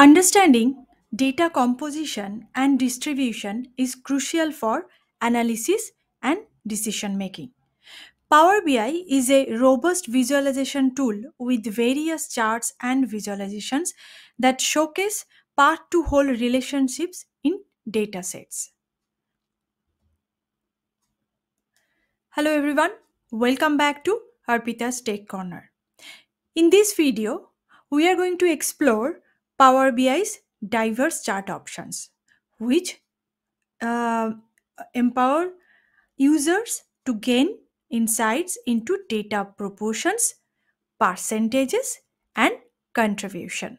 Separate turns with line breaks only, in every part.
Understanding data composition and distribution is crucial for analysis and decision making. Power BI is a robust visualization tool with various charts and visualizations that showcase part to whole relationships in datasets. Hello everyone, welcome back to Arpita's Tech Corner. In this video, we are going to explore Power BI's diverse chart options, which uh, empower users to gain insights into data proportions, percentages, and contribution.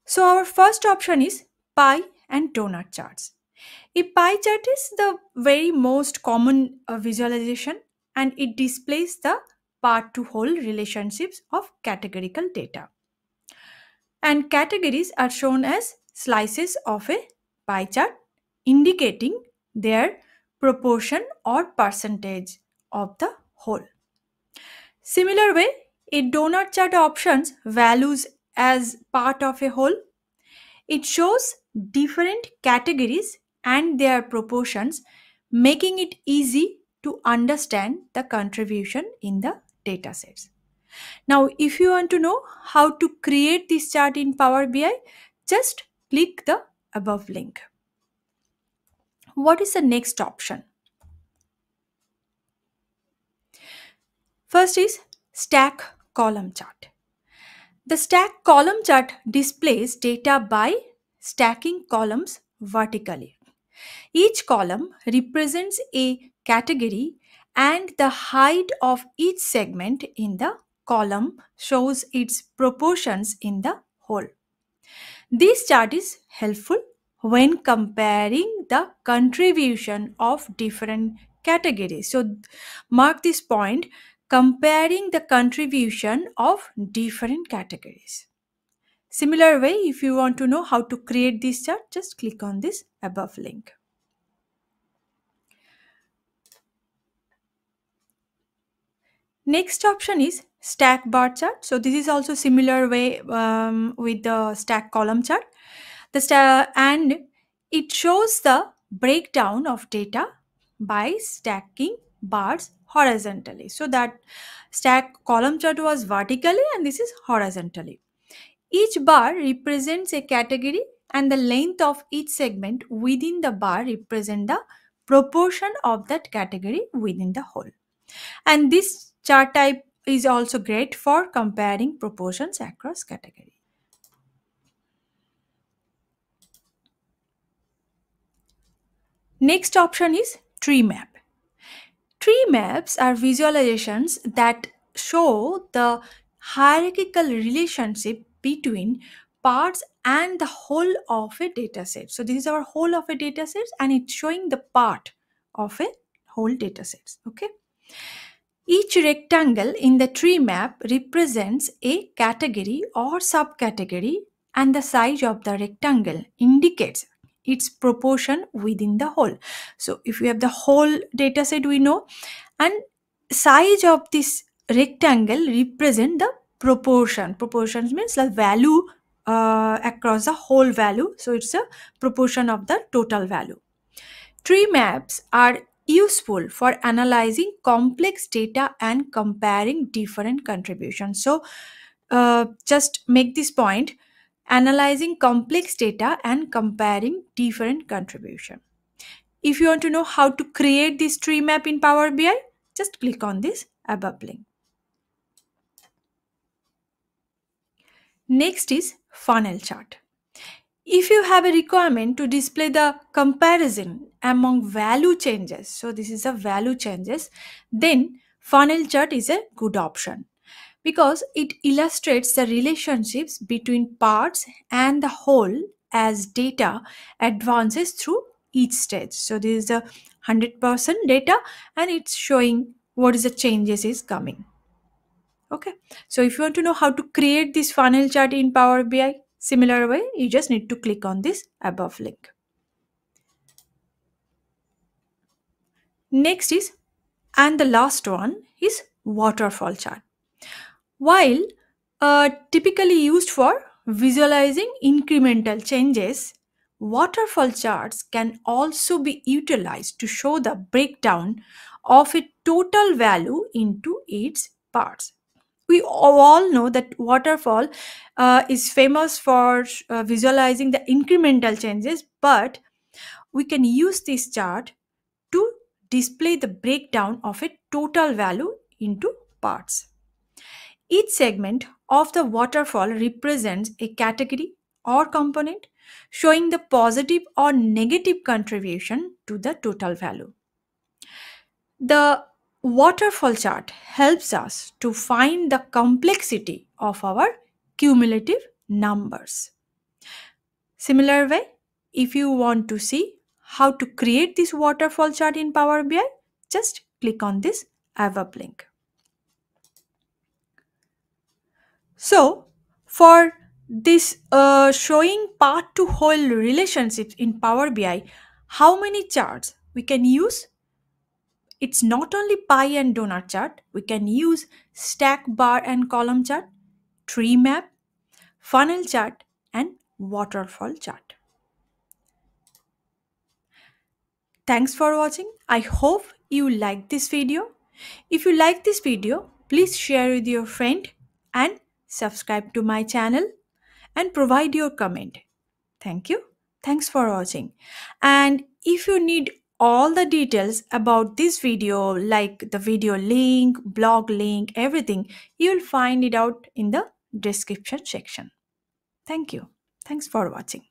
So, our first option is pie and donut charts. A pie chart is the very most common visualization, and it displays the part to whole relationships of categorical data. And categories are shown as slices of a pie chart, indicating their proportion or percentage of the whole. Similar way, a donut chart options values as part of a whole. It shows different categories and their proportions, making it easy to understand the contribution in the datasets. Now, if you want to know how to create this chart in Power BI, just click the above link. What is the next option? First is stack column chart. The stack column chart displays data by stacking columns vertically. Each column represents a category, and the height of each segment in the column shows its proportions in the whole. This chart is helpful when comparing the contribution of different categories. So, mark this point, comparing the contribution of different categories. Similar way, if you want to know how to create this chart, just click on this above link. Next option is stack bar chart. So this is also similar way with the stack column chart. And it shows the breakdown of data by stacking bars horizontally. So that stack column chart was vertically and this is horizontally. Each bar represents a category and the length of each segment within the bar represent the proportion of that category within the whole. And this chart type is also great for comparing proportions across categories. Next option is tree map. Tree maps are visualizations that show the hierarchical relationship between parts and the whole of a dataset. So this is our whole of a dataset and it's showing the part of a whole dataset. Okay. Each rectangle in the tree map represents a category or subcategory, and the size of the rectangle indicates its proportion within the whole. So if we have the whole data set, we know, and size of this rectangle represent the proportion. Proportions means the value across the whole value. So it's a proportion of the total value. Tree maps are useful for analyzing complex data and comparing different contributions. So, just make this point, analyzing complex data and comparing different contribution. If you want to know how to create this tree map in Power BI, just click on this above link. Next is funnel chart. If you have a requirement to display the comparison among value changes, so this is a value changes, then funnel chart is a good option because it illustrates the relationships between parts and the whole as data advances through each stage. So this is a 100% data and it's showing what is the changes is coming. Okay, so if you want to know how to create this funnel chart in Power BI, similar way, you just need to click on this above link. Next is, and the last one is waterfall chart. While Typically used for visualizing incremental changes, waterfall charts can also be utilized to show the breakdown of a total value into its parts. We all know that waterfall is famous for visualizing the incremental changes, but we can use this chart to display the breakdown of a total value into parts. Each segment of the waterfall represents a category or component showing the positive or negative contribution to the total value. The waterfall chart helps us to find the complexity of our cumulative numbers. Similar way, if you want to see how to create this waterfall chart in Power BI, just click on this above link. So, for this showing part to whole relationships in Power BI, how many charts we can use? It's not only pie and donut chart, we can use stack bar and column chart, tree map, funnel chart, and waterfall chart. Thanks for watching. I hope you like this video. If you like this video, please share with your friend and subscribe to my channel and provide your comment. Thank you. Thanks for watching. And if you need all the details about this video, like the video link, blog link, everything, you'll find it out in the description section. Thank you. Thanks for watching.